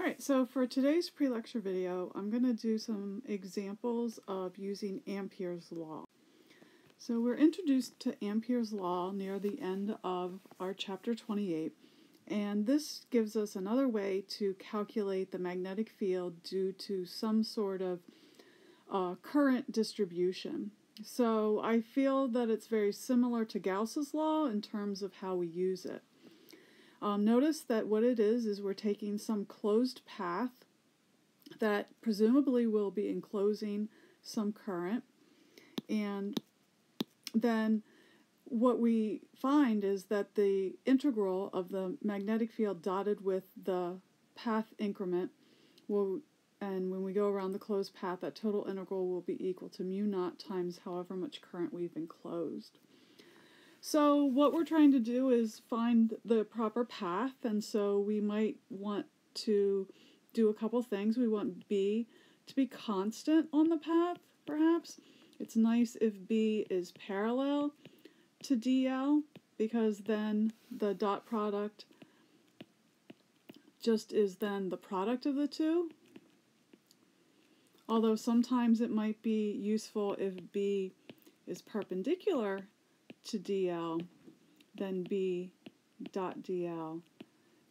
Alright, so for today's pre-lecture video, I'm going to do some examples of using Ampere's law. So we're introduced to Ampere's law near the end of our chapter 28, and this gives us another way to calculate the magnetic field due to some sort of current distribution. So I feel that it's very similar to Gauss's law in terms of how we use it. Notice that what it is we're taking some closed path that presumably will be enclosing some current, and then what we find is that the integral of the magnetic field dotted with the path increment will, and when we go around the closed path, that total integral will be equal to mu naught times however much current we've enclosed. So what we're trying to do is find the proper path, and so we might want to do a couple things. We want B to be constant on the path, perhaps. It's nice if B is parallel to DL, because then the dot product just is then the product of the two. Although sometimes it might be useful if B is perpendicular to DL, then B dot DL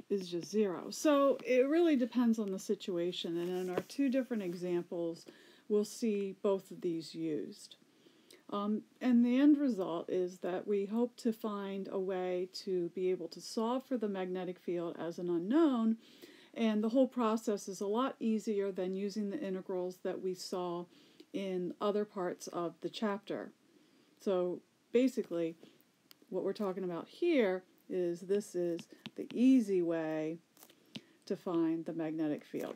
is just 0. So it really depends on the situation, and in our two different examples we'll see both of these used. And the end result is that we hope to find a way to be able to solve for the magnetic field as an unknown, and the whole process is a lot easier than using the integrals that we saw in other parts of the chapter. So basically, what we're talking about here is this is the easy way to find the magnetic field.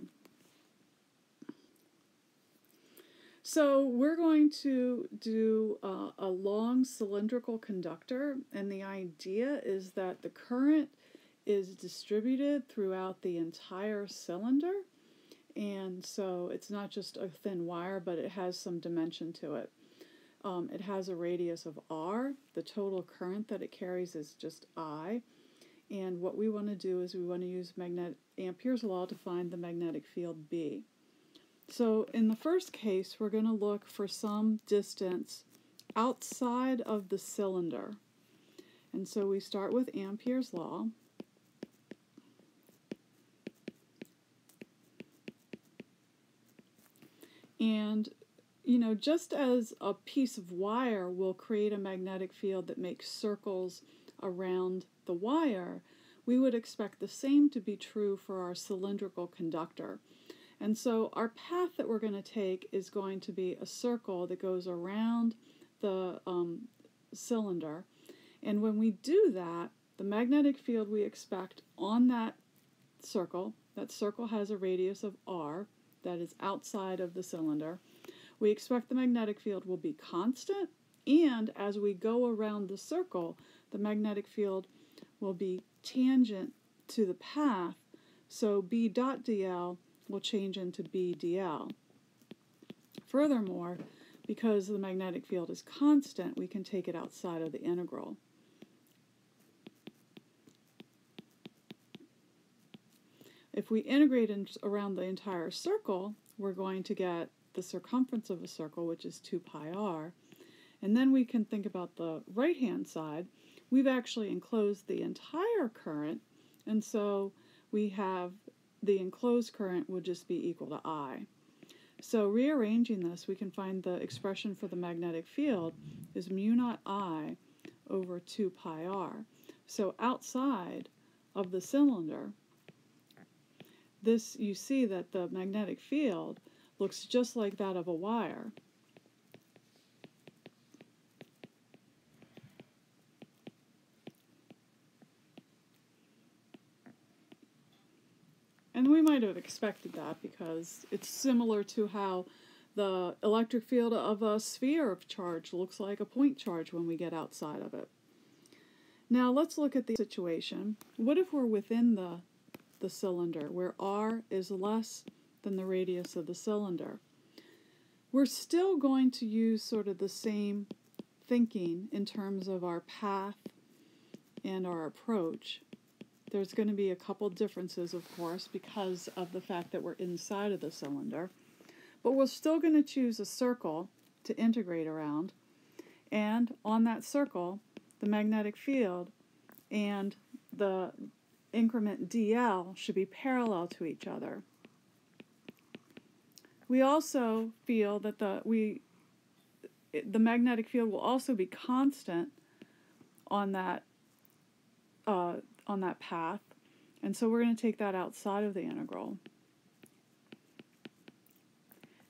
So we're going to do a long cylindrical conductor, and the idea is that the current is distributed throughout the entire cylinder, and so it's not just a thin wire, but it has some dimension to it. It has a radius of R. The total current that it carries is just I. And what we want to do is we want to use Ampere's law to find the magnetic field B. So in the first case, we're going to look for some distance outside of the cylinder. And so we start with Ampere's law. And just as a piece of wire will create a magnetic field that makes circles around the wire, we would expect the same to be true for our cylindrical conductor. And so our path that we're going to take is going to be a circle that goes around the cylinder. And when we do that, the magnetic field we expect on that circle has a radius of R, that is outside of the cylinder. We expect the magnetic field will be constant, and as we go around the circle, the magnetic field will be tangent to the path, so B dot DL will change into B DL. Furthermore, because the magnetic field is constant, we can take it outside of the integral. If we integrate around the entire circle, we're going to get the circumference of a circle, which is 2 pi r. And then we can think about the right-hand side. We've actually enclosed the entire current, and so we have the enclosed current would just be equal to I. So rearranging this, we can find the expression for the magnetic field is mu naught I over 2 pi r. So outside of the cylinder, you see that the magnetic field looks just like that of a wire. And we might have expected that because it's similar to how the electric field of a sphere of charge looks like a point charge when we get outside of it. Now let's look at the situation. What if we're within the cylinder, where R is less than the radius of the cylinder? We're still going to use sort of the same thinking in terms of our path and our approach. There's going to be a couple differences, of course, because of the fact that we're inside of the cylinder. But we're still going to choose a circle to integrate around. And on that circle, the magnetic field and the increment dl should be parallel to each other. We also feel that the magnetic field will also be constant on that path, and so we're going to take that outside of the integral.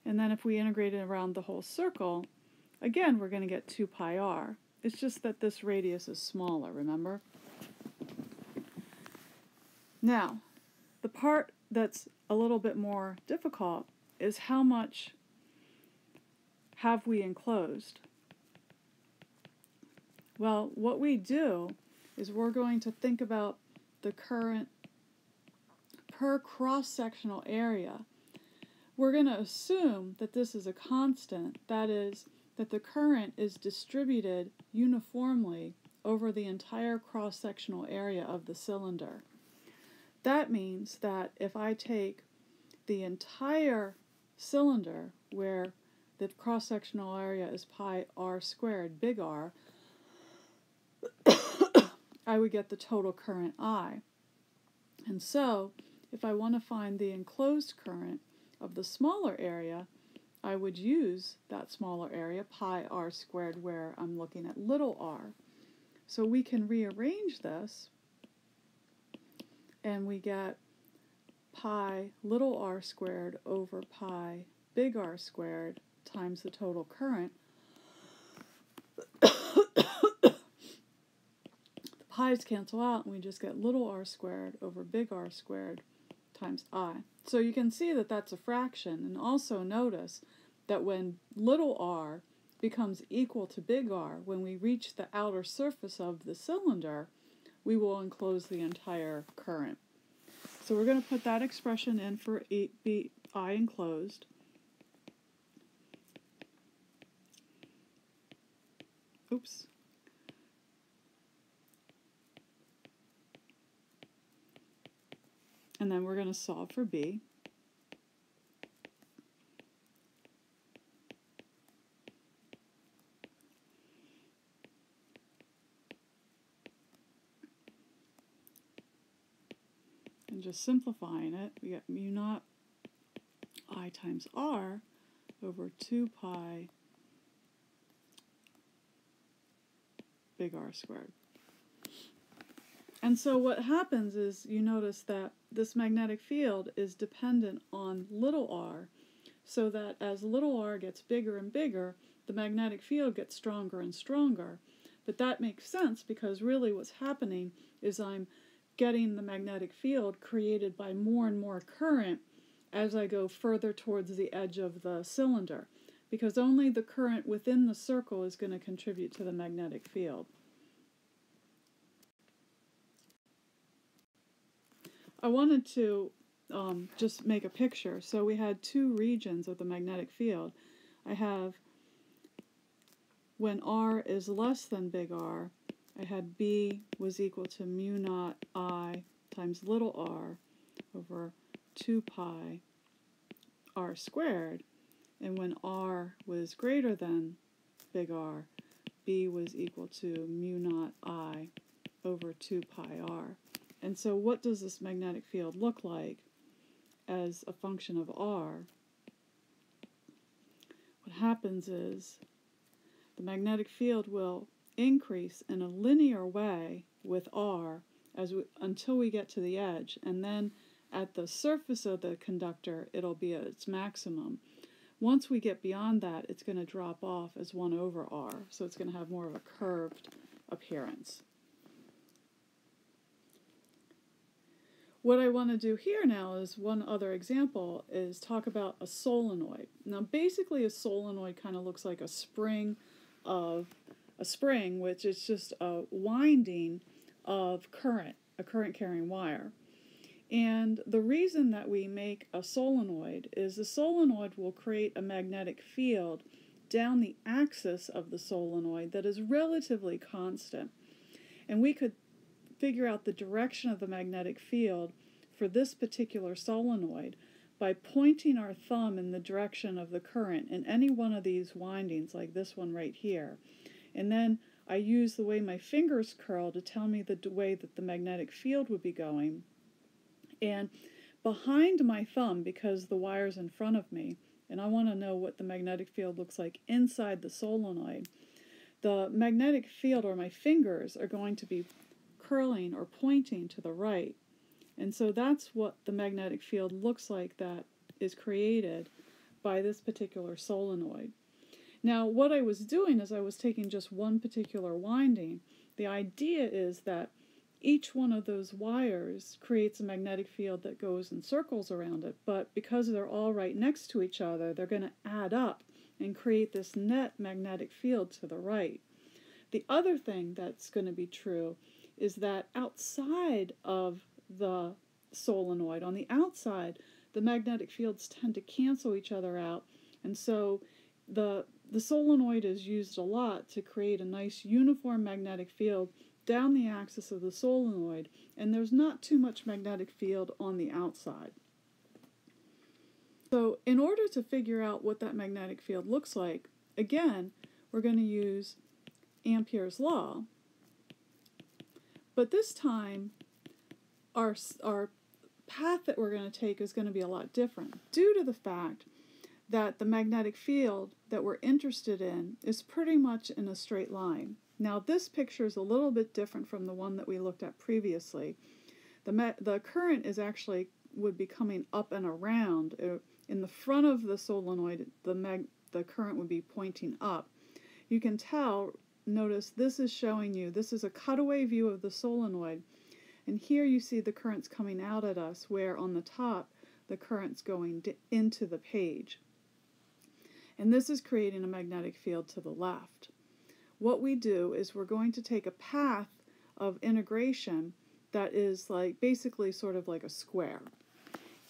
And then if we integrate it around the whole circle, again we're going to get 2 pi r. It's just that this radius is smaller, remember? Now, the part that's a little bit more difficult is how much have we enclosed? Well, what we do is we're going to think about the current per cross-sectional area. We're going to assume that this is a constant, that is, that the current is distributed uniformly over the entire cross-sectional area of the cylinder. That means that if I take the entire cylinder, where the cross-sectional area is pi r squared, big R, I would get the total current I. And so, if I want to find the enclosed current of the smaller area, I would use that smaller area, pi r squared, where I'm looking at little r. So we can rearrange this, and we get pi little r squared over pi big R squared times the total current. The pi's cancel out, and we just get little r squared over big R squared times I. So you can see that that's a fraction, and also notice that when little r becomes equal to big R, when we reach the outer surface of the cylinder, we will enclose the entire current. So we're going to put that expression in for I enclosed. Oops. And then we're going to solve for B. And just simplifying it, we get mu naught I times R over 2 pi big R squared. And so what happens is you notice that this magnetic field is dependent on little r, so that as little r gets bigger and bigger, the magnetic field gets stronger and stronger. But that makes sense because really what's happening is I'm getting the magnetic field created by more and more current as I go further towards the edge of the cylinder, because only the current within the circle is going to contribute to the magnetic field. I wanted to just make a picture. So we had 2 regions of the magnetic field. I have, when R is less than big R, I had B was equal to mu naught I times little r over 2 pi r squared. And when R was greater than big R, B was equal to mu naught I over 2 pi r. And so what does this magnetic field look like as a function of R? What happens is the magnetic field will increase in a linear way with R until we get to the edge, and then at the surface of the conductor it'll be at its maximum. Once we get beyond that, it's going to drop off as 1 over R, so it's going to have more of a curved appearance. What I want to do here now is one other example is talk about a solenoid. Now basically a solenoid kind of looks like a spring, which is just a winding of current, a current carrying wire. And the reason that we make a solenoid is the solenoid will create a magnetic field down the axis of the solenoid that is relatively constant. And we could figure out the direction of the magnetic field for this particular solenoid by pointing our thumb in the direction of the current in any one of these windings, like this one right here. And then I use the way my fingers curl to tell me the way that the magnetic field would be going. And behind my thumb, because the wire's in front of me, and I want to know what the magnetic field looks like inside the solenoid, the magnetic field, or my fingers, are going to be curling or pointing to the right. And so that's what the magnetic field looks like that is created by this particular solenoid. Now, what I was doing is I was taking just one particular winding. The idea is that each one of those wires creates a magnetic field that goes in circles around it, but because they're all right next to each other, they're going to add up and create this net magnetic field to the right. The other thing that's going to be true is that outside of the solenoid, on the outside, the magnetic fields tend to cancel each other out, and so the solenoid is used a lot to create a nice uniform magnetic field down the axis of the solenoid, and there's not too much magnetic field on the outside. So in order to figure out what that magnetic field looks like, again, we're going to use Ampere's law, but this time our path that we're going to take is going to be a lot different due to the fact that the magnetic field that we're interested in is pretty much in a straight line. Now this picture is a little bit different from the one that we looked at previously. The current is actually would be coming up and around. In the front of the solenoid, the current would be pointing up. You can tell, notice this is showing you, this is a cutaway view of the solenoid, and here you see the currents coming out at us, where on the top the current's going into the page. And this is creating a magnetic field to the left. What we do is we're going to take a path of integration that is like basically sort of like a square.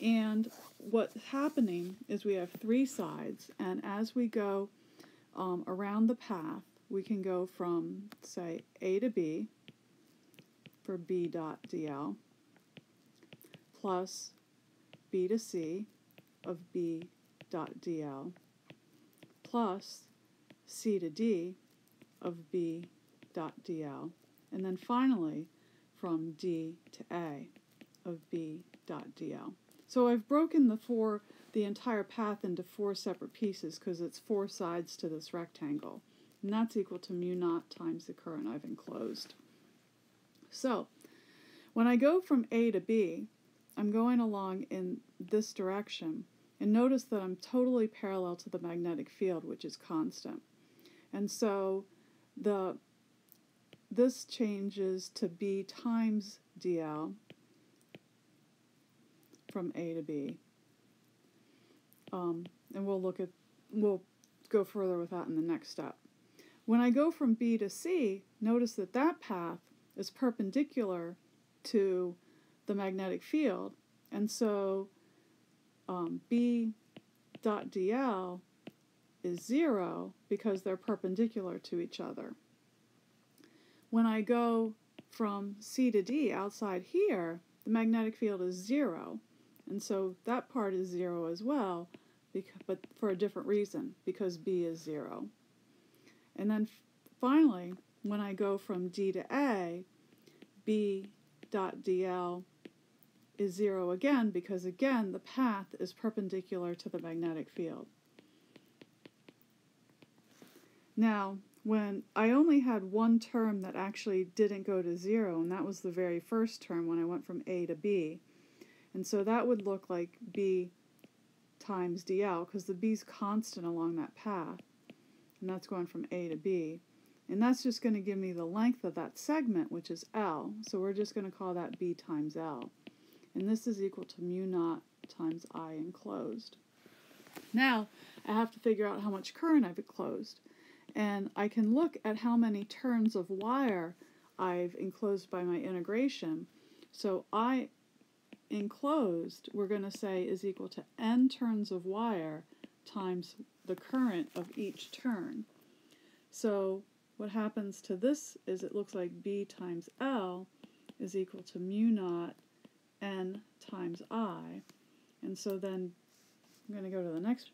And what's happening is we have three sides, and as we go around the path, we can go from, say, A to B for B dot dl plus B to C of B dot dl plus C to D of B dot dl, and then finally from D to A of B dot dl. So I've broken the entire path into four separate pieces because it's four sides to this rectangle, and that's equal to mu naught times the current I've enclosed. So when I go from A to B, I'm going along in this direction, and notice that I'm totally parallel to the magnetic field, which is constant. And so this changes to B times dl from A to B. And we'll go further with that in the next step. When I go from B to C, notice that that path is perpendicular to the magnetic field, and so B dot dl is 0 because they're perpendicular to each other. When I go from C to D outside here, the magnetic field is 0, and so that part is 0 as well, but for a different reason, because B is 0. And then finally, when I go from D to A, B dot dl is 0 again, because again the path is perpendicular to the magnetic field. Now, when I only had one term that actually didn't go to 0, and that was the very first term when I went from A to B. And so that would look like B times dl, because the B's constant along that path, and that's going from A to B. And that's just going to give me the length of that segment, which is L, so we're just going to call that B times L. And this is equal to mu naught times I enclosed. Now, I have to figure out how much current I've enclosed. And I can look at how many turns of wire I've enclosed by my integration. So I enclosed, we're going to say, is equal to n turns of wire times the current of each turn. So what happens to this is it looks like B times L is equal to mu naught n times I. And so then I'm going to go to the next.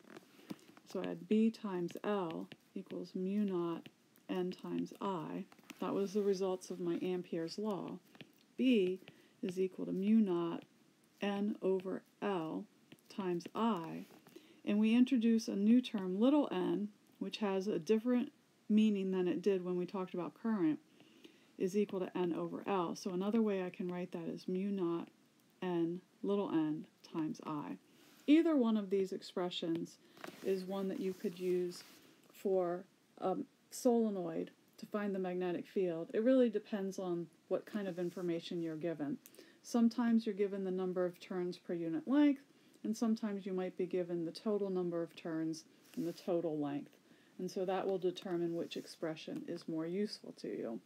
So I had B times L equals mu naught n times I. That was the results of my Ampere's law. B is equal to mu naught n over L times I. And we introduce a new term, little n, which has a different meaning than it did when we talked about current, is equal to n over L. So another way I can write that is mu naught n little n times I. Either one of these expressions is one that you could use for a solenoid to find the magnetic field. It really depends on what kind of information you're given. Sometimes you're given the number of turns per unit length, and sometimes you might be given the total number of turns and the total length. And so that will determine which expression is more useful to you.